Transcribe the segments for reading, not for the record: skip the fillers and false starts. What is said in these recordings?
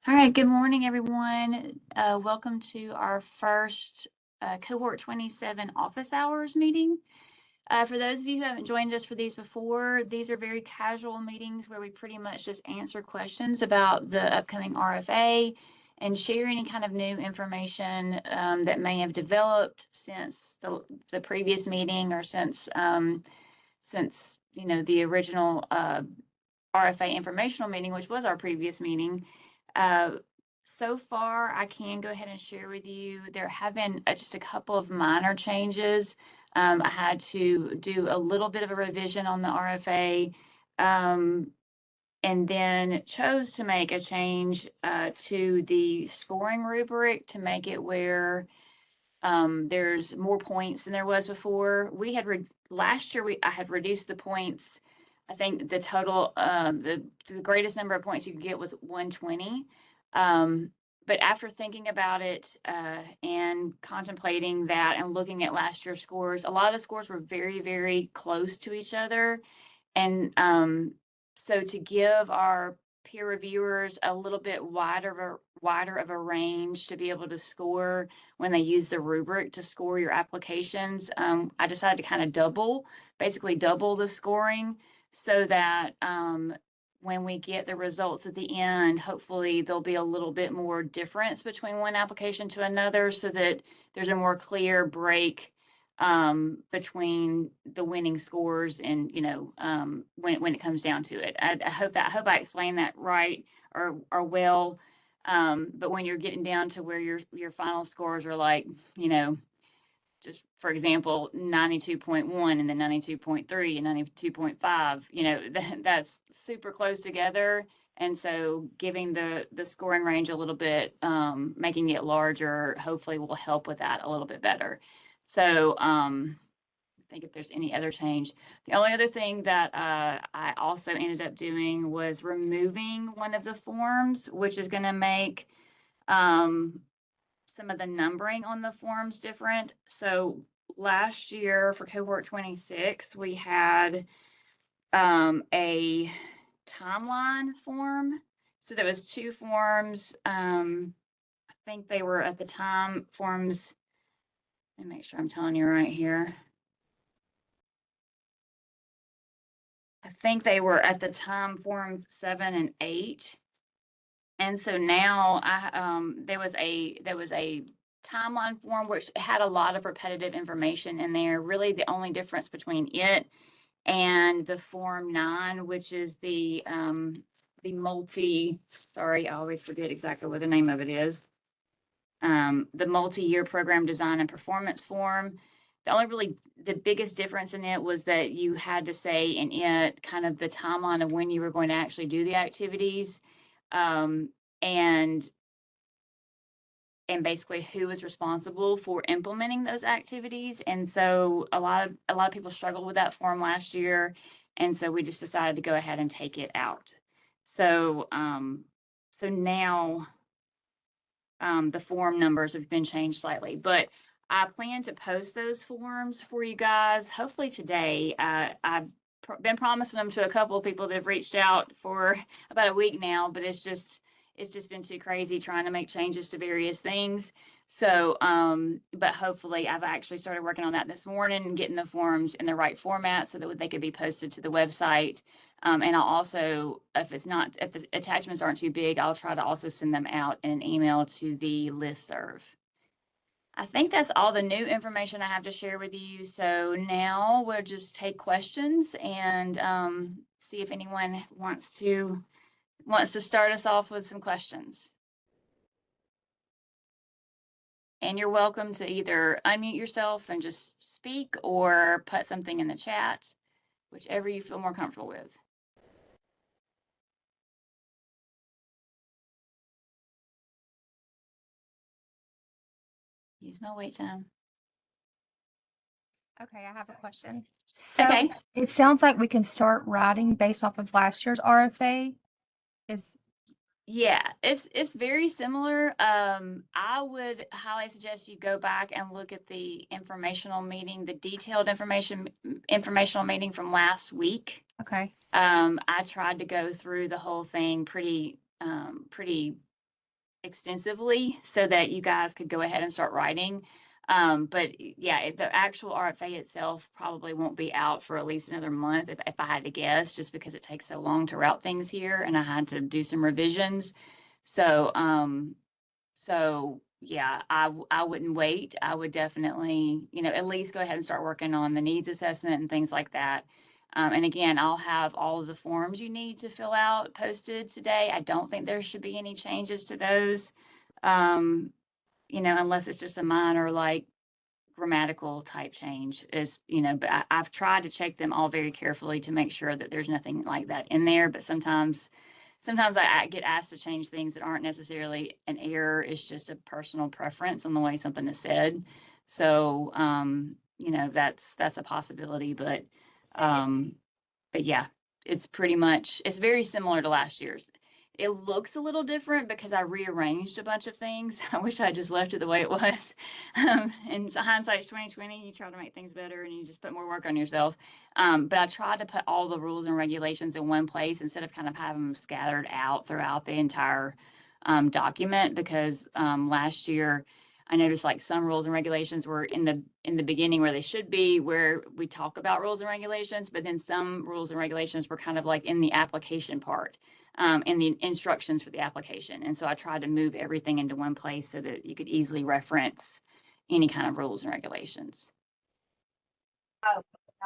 All right, good morning, everyone. Welcome to our first Cohort 27 office hours meeting. For those of you who haven't joined us for these before, these are very casual meetings where we pretty much just answer questions about the upcoming RFA and share any kind of new information that may have developed since the previous meeting or since the original RFA informational meeting, which was our previous meeting. Uh, so far, I can go ahead and share with you, there have been just a couple of minor changes. I had to do a little bit of a revision on the RFA, and then chose to make a change to the scoring rubric to make it where there's more points than there was before. We had last year I had reduced the points. I think the total the greatest number of points you could get was 120. But after thinking about it and contemplating that and looking at last year's scores, a lot of the scores were very, very close to each other. And so to give our peer reviewers a little bit wider of a range to be able to score when they use the rubric to score your applications, I decided to kind of basically double the scoring so that when we get the results at the end, hopefully there'll be a little bit more difference between one application to another so that there's a more clear break between the winning scores and when it comes down to it. I hope I explained that right or well. But when you're getting down to where your final scores are like, just for example, 92.1 and then 92.3 and 92.5, that's super close together. And so giving the scoring range a little bit, making it larger, hopefully will help with that a little bit better. So I think if there's any other change, the only other thing that I also ended up doing was removing one of the forms, which is going to make some of the numbering on the forms different. So last year for cohort 26, we had a timeline form. So there was two forms. I think they were at the time forms. Let me make sure I'm telling you right here. I think they were at the time forms 7 and 8. And so now there was a timeline form which had a lot of repetitive information in there. Really, the only difference between it and the Form 9, which is the sorry, I always forget exactly what the name of it is. The multi-year program design and performance form. The biggest difference in it was that you had to say in it kind of the timeline of when you were going to actually do the activities. And basically who was responsible for implementing those activities. And so a lot of people struggled with that form last year, and so we just decided to go ahead and take it out. So now the form numbers have been changed slightly, but I plan to post those forms for you guys hopefully today. I've been promising them to a couple of people that have reached out for about a week now, but it's just been too crazy trying to make changes to various things. So, but hopefully I've actually started working on that this morning and getting the forms in the right format so that they could be posted to the website. And I'll also, if the attachments aren't too big, I'll try to also send them out in an email to the listserv. I think that's all the new information I have to share with you. So now we'll just take questions and see if anyone wants to start us off with some questions. And you're welcome to either unmute yourself and just speak or put something in the chat, whichever you feel more comfortable with. Use my wait time. Okay, I have a question. So Okay. it sounds like we can start writing based off of last year's RFA. Yeah, it's very similar. I would highly suggest you go back and look at the informational meeting, the detailed informational meeting from last week. Okay. I tried to go through the whole thing pretty extensively so that you guys could go ahead and start writing. But yeah, the actual RFA itself probably won't be out for at least another month if I had to guess, just because it takes so long to route things here and I had to do some revisions. So, yeah, I wouldn't wait. I would definitely, at least go ahead and start working on the needs assessment and things like that. And again, I'll have all of the forms you need to fill out posted today. I don't think there should be any changes to those, unless it's just a minor like grammatical type change but I've tried to check them all very carefully to make sure that there's nothing like that in there. But sometimes I get asked to change things that aren't necessarily an error. It's just a personal preference on the way something is said. So, that's a possibility, but yeah, it's very similar to last year's. It looks a little different because I rearranged a bunch of things. I wish I just left it the way it was. And hindsight's 2020. You try to make things better and you just put more work on yourself. But I tried to put all the rules and regulations in one place instead of kind of having them scattered out throughout the entire document. Because last year I noticed like some rules and regulations were in the beginning where they should be, where we talk about rules and regulations, but then some rules and regulations were kind of like in the application part, in the instructions for the application. And so I tried to move everything into one place so that you could easily reference any kind of rules and regulations.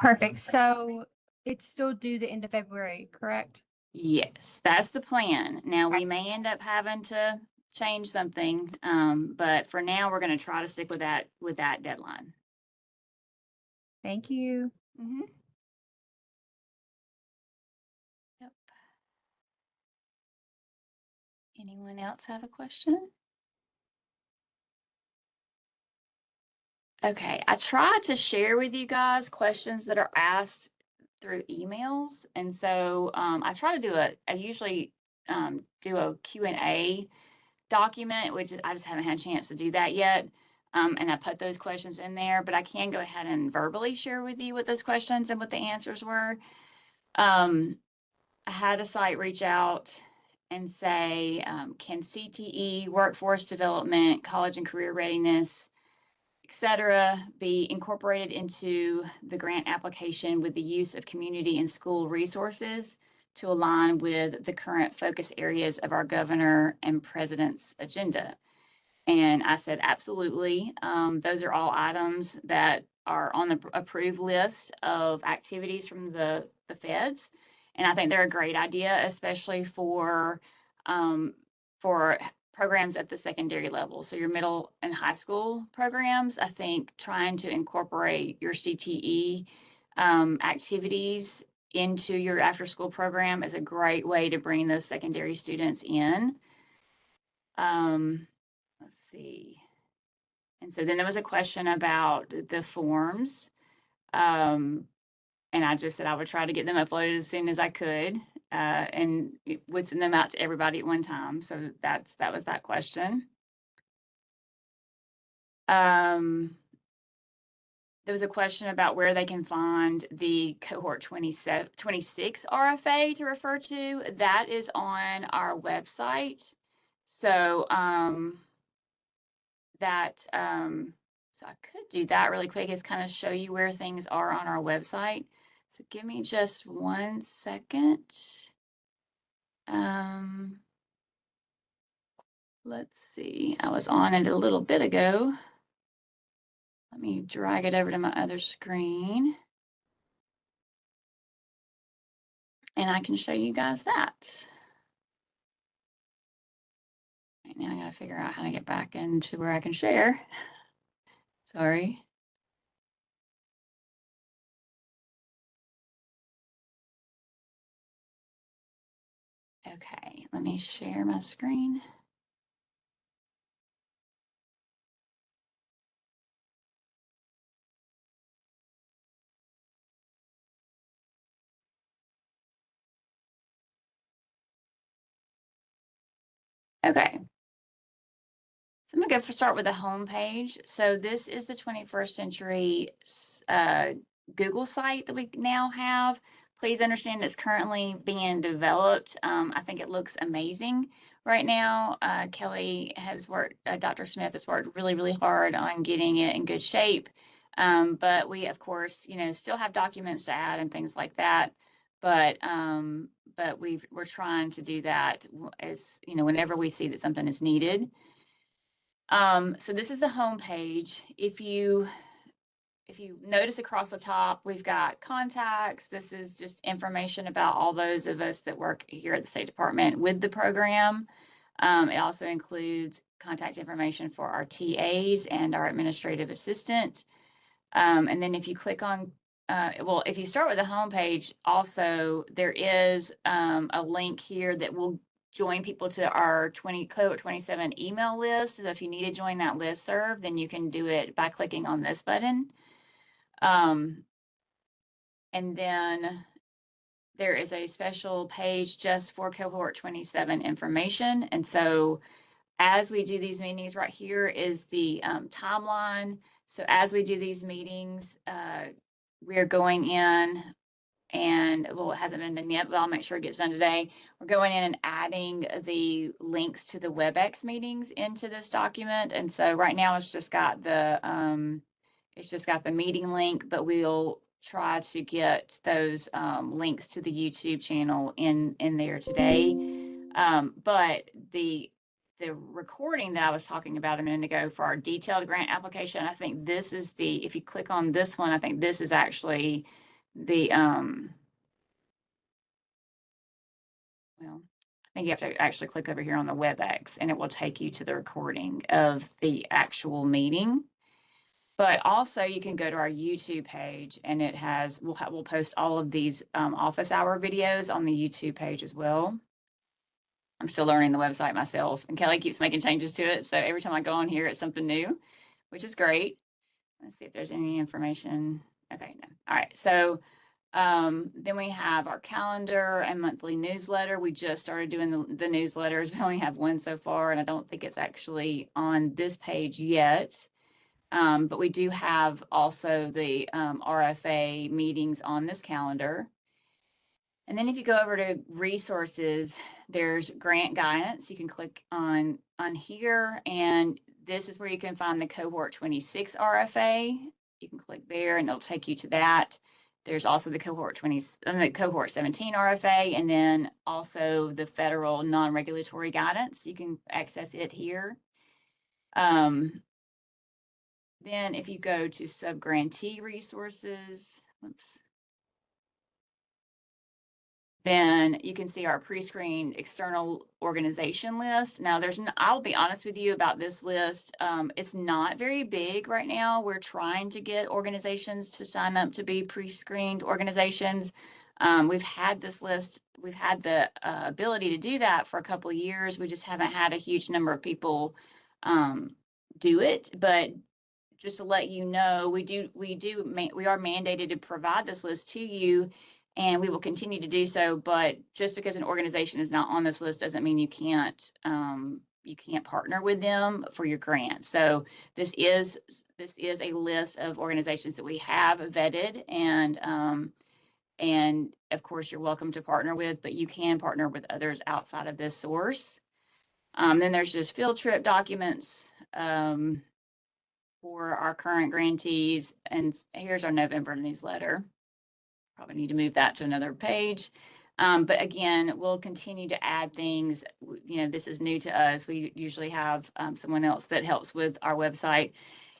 Perfect. So it's still due the end of February, correct? Yes, that's the plan. Now we may end up having to change something, but for now we're going to try to stick with that deadline. Thank you. Mm-hmm. Yep. Anyone else have a question? Okay, I try to share with you guys questions that are asked through emails, and so I try to do I usually do a Q&A document, which I just haven't had a chance to do that yet. And I put those questions in there, but I can go ahead and verbally share with you what those questions and what the answers were. I had a site reach out and say, can CTE, workforce development, college and career readiness, etc., be incorporated into the grant application with the use of community and school resources to align with the current focus areas of our governor and president's agenda? And I said, absolutely. Those are all items that are on the approved list of activities from the feds. And I think they're a great idea, especially for programs at the secondary level. So your middle and high school programs, I think trying to incorporate your CTE activities into your after school program is a great way to bring those secondary students in. Let's see. And so then there was a question about the forms. And I just said I would try to get them uploaded as soon as I could, and would send them out to everybody at one time. So that was that question. There was a question about where they can find the Cohort 26 RFA to refer to. That is on our website. So so I could do that really quick, is kind of show you where things are on our website. So give me just 1 second. Let's see. I was on it a little bit ago. Let me drag it over to my other screen. And I can show you guys that. Right now I gotta figure out how to get back into where I can share. Sorry. Okay, let me share my screen. Okay. So I'm going to start with the home page. So this is the 21st Century Google site that we now have. Please understand it's currently being developed. I think it looks amazing right now. Kelly has worked, Dr. Smith has worked really, really hard on getting it in good shape. But we, of course, still have documents to add and things like that. But we're trying to do that as, whenever we see that something is needed. So this is the home page. If you notice across the top, we've got contacts. This is just information about all those of us that work here at the State Department with the program. It also includes contact information for our TAs and our administrative assistant. And then if you click on, if you start with the homepage, also there is a link here that will join people to our Cohort 27 email list. So if you need to join that listserv, then you can do it by clicking on this button. And then there is a special page just for Cohort 27 information. And so as we do these meetings, right here is the timeline. So as we do these meetings, we're going in and, well, it hasn't been done yet, but I'll make sure it gets done today. We're going in and adding the links to the WebEx meetings into this document. And so right now it's just got the meeting link, but we'll try to get those links to the YouTube channel in there today. But the recording that I was talking about a minute ago for our detailed grant application, I think this is if you click on this one, I think this is actually the, well, I think you have to actually click over here on the WebEx and it will take you to the recording of the actual meeting. But also you can go to our YouTube page and it has, we'll post all of these office hour videos on the YouTube page as well. I'm still learning the website myself and Kelly keeps making changes to it. So every time I go on here, it's something new, which is great. Let's see if there's any information. Okay, no. All right. So then we have our calendar and monthly newsletter. We just started doing the newsletters. We only have one so far, and I don't think it's actually on this page yet. But we do have also the RFA meetings on this calendar. And then if you go over to resources, there's grant guidance. You can click on here, and this is where you can find the Cohort 26 RFA. You can click there, and it'll take you to that. There's also the Cohort 17 RFA, and then also the federal non-regulatory guidance. You can access it here. Then if you go to sub-grantee resources, then you can see our pre-screened external organization list. Now I'll be honest with you about this list. It's not very big right now. We're trying to get organizations to sign up to be pre-screened organizations. We've had this list, we've had the ability to do that for a couple of years. We just haven't had a huge number of people do it, but just to let you know, we are mandated to provide this list to you, and we will continue to do so. But just because an organization is not on this list doesn't mean you can't partner with them for your grant. So this is a list of organizations that we have vetted, and of course you're welcome to partner with, but you can partner with others outside of this source. Then there's just field trip documents for our current grantees. And here's our November newsletter. Probably need to move that to another page. But again, we'll continue to add things. This is new to us. We usually have someone else that helps with our website.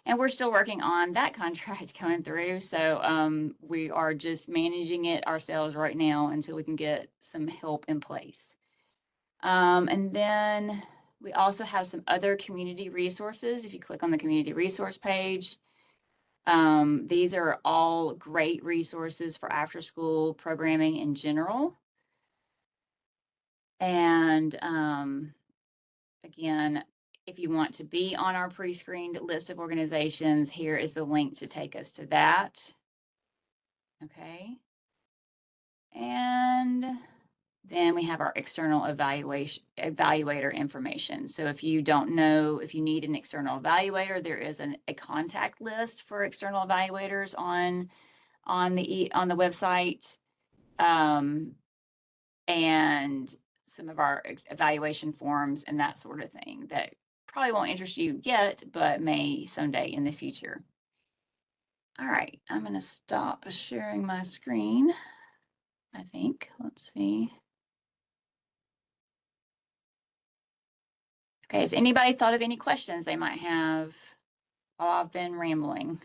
And we're still working on that contract coming through. So we are just managing it ourselves right now until we can get some help in place. And then we also have some other community resources. If you click on the community resource page, these are all great resources for after school programming in general. And again, if you want to be on our pre-screened list of organizations, here is the link to take us to that. Okay. And then we have our external evaluator information. So if you don't know, if you need an external evaluator, there is a contact list for external evaluators on the website. and some of our evaluation forms and that sort of thing that probably won't interest you yet, but may someday in the future. All right, I'm going to stop sharing my screen, I think. Let's see. Okay, has anybody thought of any questions they might have while I've been rambling?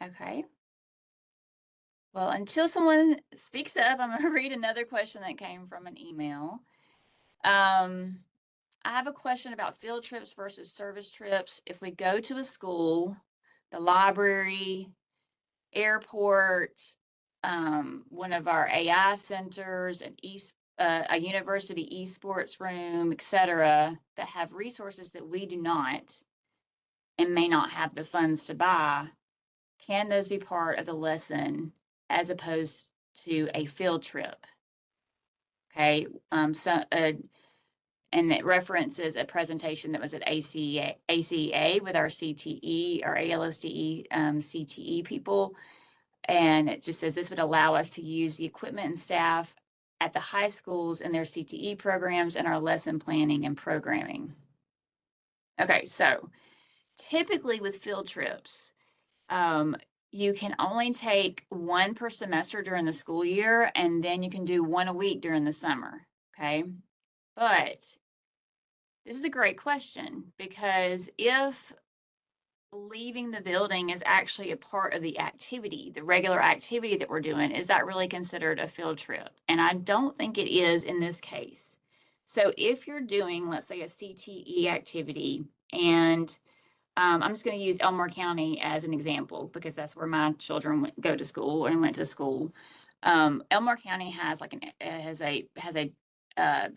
Okay. Well, until someone speaks up, I'm going to read another question that came from an email. I have a question about field trips versus service trips. If we go to a school, the library, airport, one of our AI centers, a university esports room, etc., that have resources that we do not and may not have the funds to buy, can those be part of the lesson as opposed to a field trip? Okay, and it references a presentation that was at ACA with our CTE, our ALSDE CTE people. And it just says this would allow us to use the equipment and staff at the high schools in their CTE programs and our lesson planning and programming. Okay, so typically with field trips, you can only take one per semester during the school year, and then you can do one a week during the summer. Okay, but this is a great question because if leaving the building is actually a part of the activity, the regular activity that we're doing, is that really considered a field trip? And I don't think it is in this case. So if you're doing, let's say, a CTE activity, and I'm just going to use Elmore County as an example because that's where my children go to school and went to school. Elmore County has like a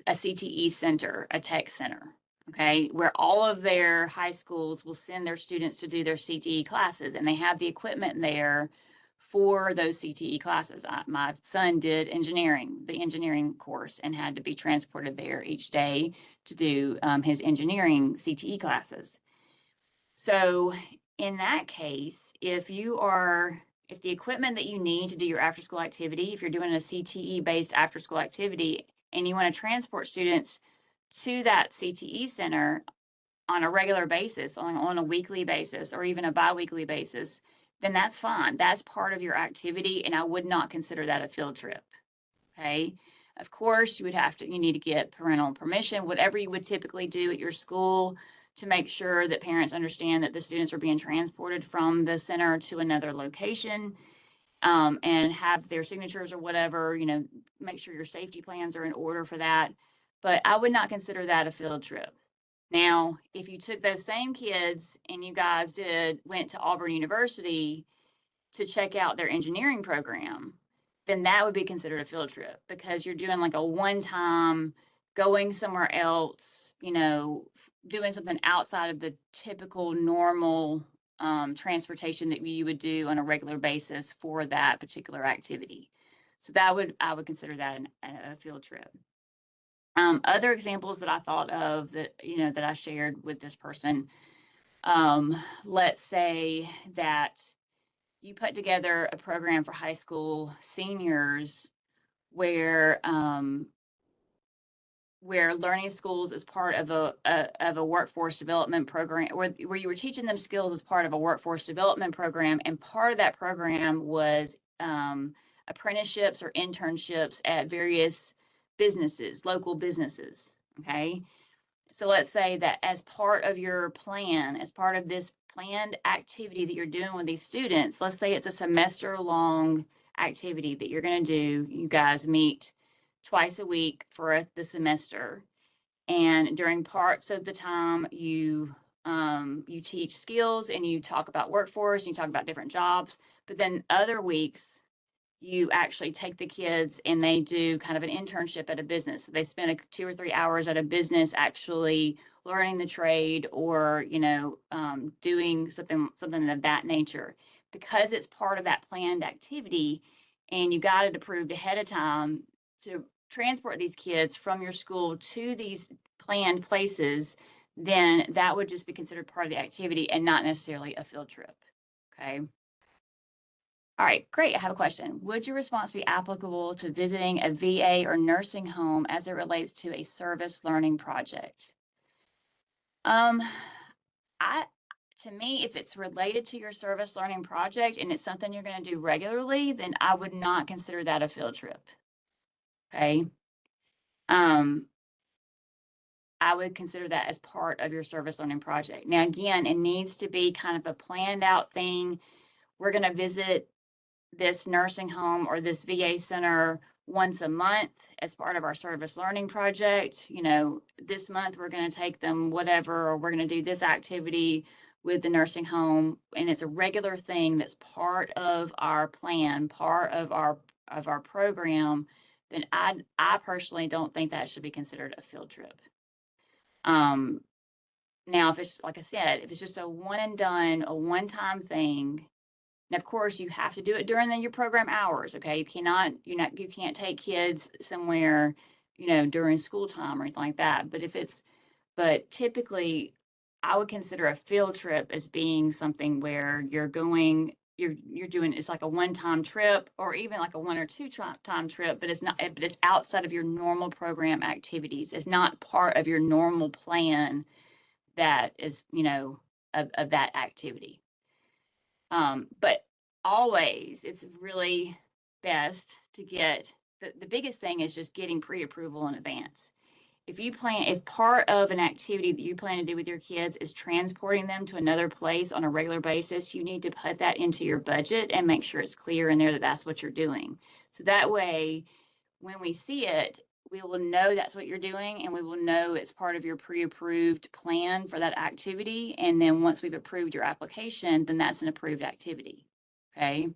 CTE center, a tech center, okay, where all of their high schools will send their students to do their CTE classes, and they have the equipment there for those CTE classes. My son did the engineering course, and had to be transported there each day to do his engineering CTE classes. So in that case, if the equipment that you need to do your after school activity, if you're doing a CTE based after school activity and you want to transport students to that CTE center on a regular basis, on a weekly basis, or even a biweekly basis, then that's fine. That's part of your activity, and I would not consider that a field trip. Okay. Of course, you need to get parental permission, whatever you would typically do at your school, to make sure that parents understand that the students are being transported from the center to another location, and have their signatures or whatever, make sure your safety plans are in order for that. But I would not consider that a field trip. Now, if you took those same kids and you guys went to Auburn University to check out their engineering program, then that would be considered a field trip because you're doing like a one-time going somewhere else, doing something outside of the typical normal transportation that you would do on a regular basis for that particular activity. So I would consider that a field trip. Other examples that I thought of that I shared with this person, let's say that you put together a program for high school seniors where learning schools is part of a workforce development program, where you were teaching them skills as part of a workforce development program, and part of that program was apprenticeships or internships at various businesses, local businesses. Okay. So let's say that as part of your plan, as part of this planned activity that you're doing with these students, let's say it's a semester long activity that you're going to do. You guys meet twice a week for the semester. And during parts of the time, you teach skills and you talk about workforce and you talk about different jobs. But then other weeks, you actually take the kids and they do kind of an internship at a business. So they spend 2 or 3 hours at a business actually learning the trade, or doing something of that nature, because it's part of that planned activity, and you got it approved ahead of time to transport these kids from your school to these planned places, then that would just be considered part of the activity and not necessarily a field trip. Okay. All right, great. I have a question. Would your response be applicable to visiting a VA or nursing home as it relates to a service learning project? Um, I to me, if it's related to your service learning project and it's something you're going to do regularly, then I would not consider that a field trip. Okay. Um, I would consider that as part of your service learning project. Now, again, it needs to be kind of a planned out thing. We're going to visit this nursing home or this VA center once a month as part of our service learning project. You know, this month we're going to take them whatever, or we're going to do this activity with the nursing home, and it's a regular thing that's part of our plan, part of our program. Then I personally don't think that should be considered a field trip. Um, Now, if it's like I said, if it's just a one and done, a one time thing, and of course, you have to do it during your program hours. Okay, you can't take kids somewhere, during school time or anything like that. But typically, I would consider a field trip as being something where you're doing it's like a one time trip or even like a one or two time trip, but it's outside of your normal program activities. It's not part of your normal plan that is, of that activity. But always, it's really best to get the biggest thing is just getting pre-approval in advance. If part of an activity that you plan to do with your kids is transporting them to another place on a regular basis, you need to put that into your budget and make sure it's clear in there that that's what you're doing. So that way, when we see it, we will know that's what you're doing and we will know it's part of your pre-approved plan for that activity. And then once we've approved your application, then that's an approved activity. Okay.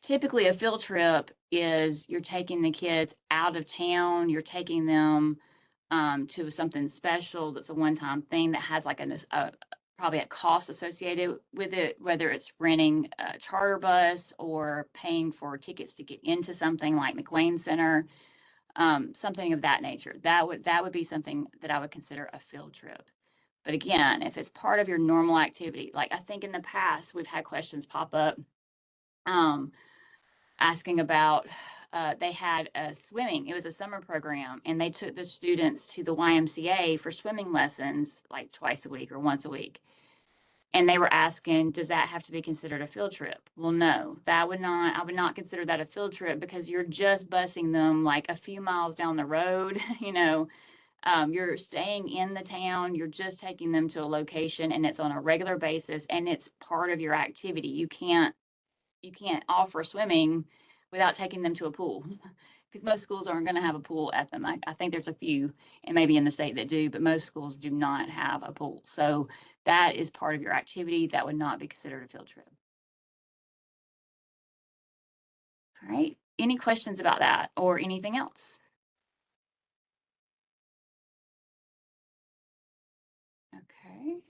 Typically, a field trip is you're taking the kids out of town, you're taking them to something special that's a one-time thing that has like probably a cost associated with it, whether it's renting a charter bus or paying for tickets to get into something like McWayne Center, something of that nature. That would be something that I would consider a field trip. But again, if it's part of your normal activity, like I think in the past we've had questions pop up um, asking about they had a swimming. It was a summer program, and they took the students to the YMCA for swimming lessons like twice a week or once a week. And they were asking, does that have to be considered a field trip? Well, no, I would not consider that a field trip because you're just busing them like a few miles down the road. You're staying in the town, you're just taking them to a location and it's on a regular basis and it's part of your activity. You can't offer swimming without taking them to a pool because most schools aren't going to have a pool at them. I think there's a few, and maybe in the state that do, but most schools do not have a pool. So that is part of your activity. That would not be considered a field trip. All right. Any questions about that or anything else? Okay.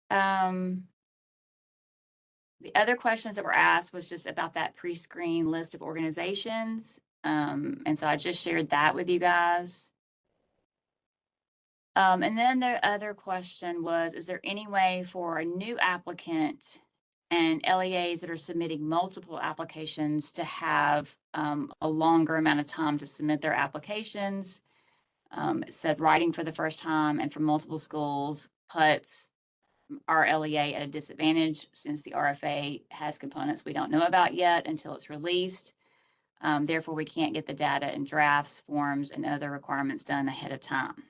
Um, the other questions that were asked was just about that pre-screen list of organizations. And so I just shared that with you guys. And then the other question was, is there any way for a new applicant and LEAs that are submitting multiple applications to have a longer amount of time to submit their applications? It said writing for the first time and from multiple schools puts our LEA at a disadvantage since the RFA has components we don't know about yet until it's released. Therefore, we can't get the data and drafts, forms, and other requirements done ahead of time.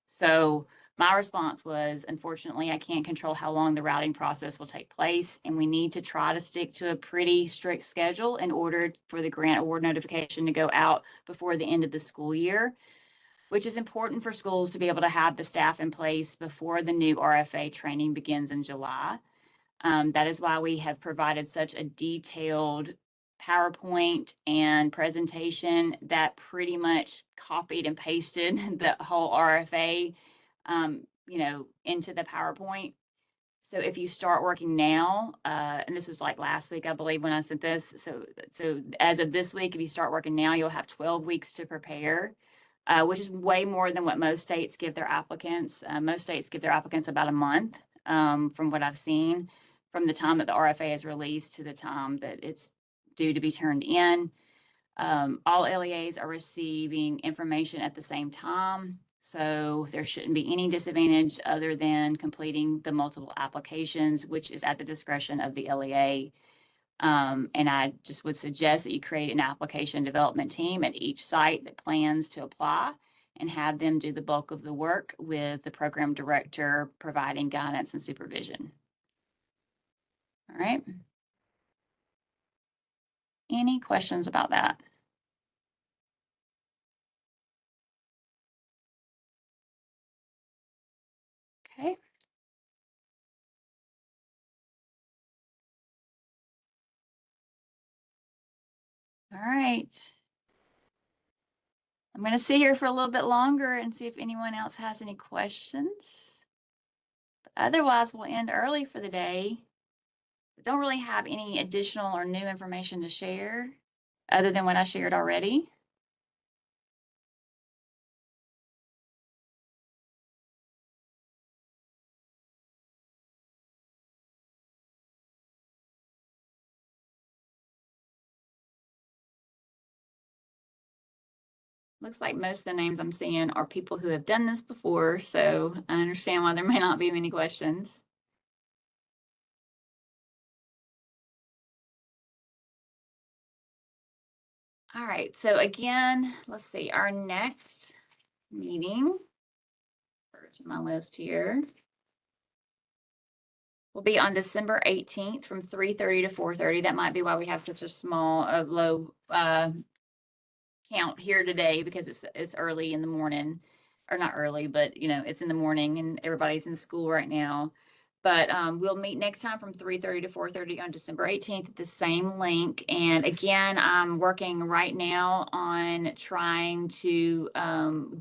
So my response was, unfortunately, I can't control how long the routing process will take place, and we need to try to stick to a pretty strict schedule in order for the grant award notification to go out before the end of the school year, which is important for schools to be able to have the staff in place before the new RFA training begins in July. That is why we have provided such a detailed PowerPoint and presentation that pretty much copied and pasted the whole RFA, into the PowerPoint. So if you start working now, and this was like last week, I believe, when I sent this. So as of this week, if you start working now, you'll have 12 weeks to prepare. which is way more than what most states give their applicants. Most states give their applicants about a month, from what I've seen, from the time that the RFA is released to the time that it's due to be turned in. All LEAs are receiving information at the same time, so there shouldn't be any disadvantage other than completing the multiple applications, which is at the discretion of the LEA. And I just would suggest that you create an application development team at each site that plans to apply and have them do the bulk of the work with the program director providing guidance and supervision. All right. Any questions about that? Okay. All right. I'm going to sit here for a little bit longer and see if anyone else has any questions. But otherwise, we'll end early for the day. We don't really have any additional or new information to share other than what I shared already. Looks like most of the names I'm seeing are people who have done this before, so I understand why there may not be many questions. All right, so again, let's see, our next meeting, to my list here, will be on December 18th from 3:30 to 4:30. That might be why we have such a small, low count here today, because it's early in the morning, or not early, but it's in the morning and everybody's in school right now. But we'll meet next time from 3:30 to 4:30 on December 18th at the same link. And again, I'm working right now on trying to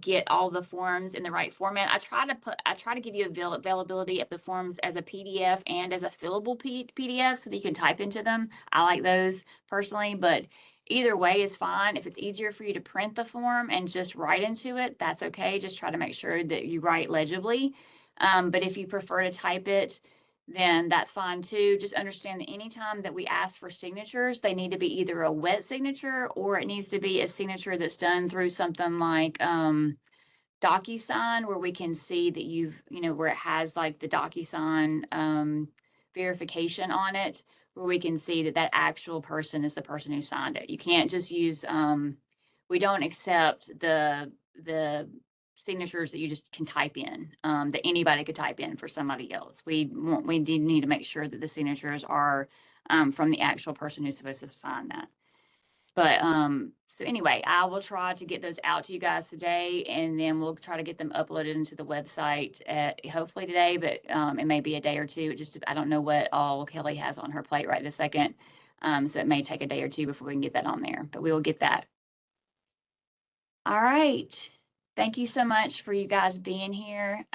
get all the forms in the right format. I try to give you availability of the forms as a PDF and as a fillable PDF so that you can type into them. I like those personally, but either way is fine. If it's easier for you to print the form and just write into it, that's okay. Just try to make sure that you write legibly. But if you prefer to type it, then that's fine too. Just understand that anytime that we ask for signatures, they need to be either a wet signature or it needs to be a signature that's done through something like DocuSign, where we can see that where it has like the DocuSign verification on it, where we can see that that actual person is the person who signed it. You can't just use, we don't accept the signatures that you just can type in, that anybody could type in for somebody else. We do need to make sure that the signatures are from the actual person who's supposed to sign that. But so anyway, I will try to get those out to you guys today, and then we'll try to get them uploaded into the website hopefully today, but it may be a day or two. I don't know what all Kelly has on her plate right this second. So it may take a day or two before we can get that on there, but we will get that. All right. Thank you so much for you guys being here.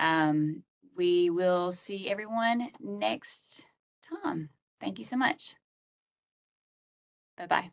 We will see everyone next time. Thank you so much. Bye-bye.